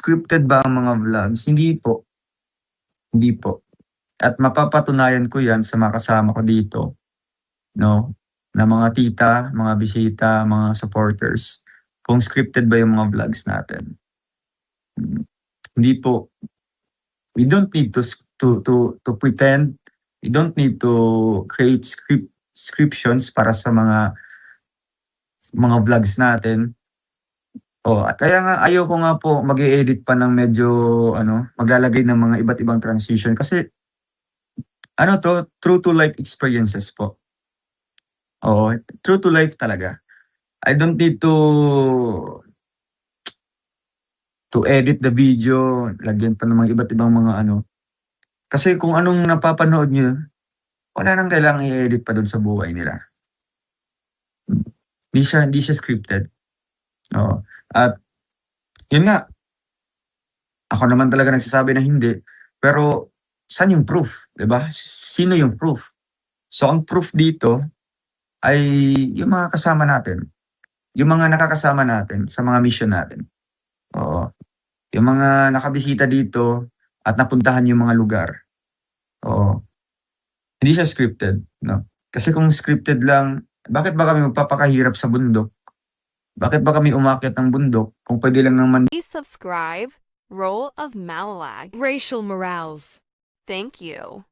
Scripted ba ang mga vlogs? Hindi po, hindi po. At mapapatunayan ko 'yan sa mga kasama ko dito, 'no, na mga tita, mga bisita, mga supporters, kung scripted ba yung mga vlogs natin. Hindi po. We don't need to pretend. We don't need to create scriptions para sa mga vlogs natin. Kaya nga ayoko nga po mag-e-edit pa ng medyo ano, maglalagay ng mga iba't ibang transition kasi ano 'to, true to life experiences po. Oo, true to life talaga. I don't need to edit the video, lagyan pa ng mga iba't ibang mga ano. Kasi kung anong napapanood niyo, wala nang kailangang i-edit pa dun sa buhay nila. Hindi siya scripted, oo. At yun nga, ako naman talaga nagsasabi na hindi, pero saan yung proof, 'di ba? Sino yung proof? So, ang proof dito ay yung mga kasama natin, yung mga nakakasama natin sa mga mission natin, oo. Yung mga nakabisita dito at napuntahan yung mga lugar, oo. Hindi siya scripted, 'no? Kasi kung scripted lang, bakit ba kami magpapakahirap sa bundok? Bakit ba kami umaakyat ng bundok kung puwede lang naman Please subscribe. Role of Malalag. Racial Morales. Thank you.